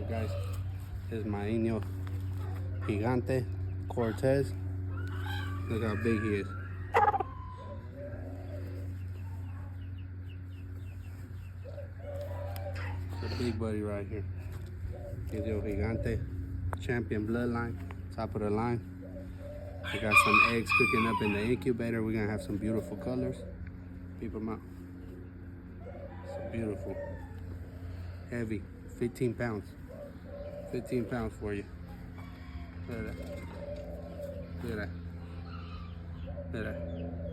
Look guys, this is my Indio Gigante Cortez. Look how big he is. It's a big buddy right here. Indio Gigante, champion bloodline, top of the line. We got some eggs cooking up in the incubator. We're gonna have some beautiful colors. Peep them out. So beautiful. Heavy, 15 pounds. 15 pounds for you. Look at that. Look at that. Look at that.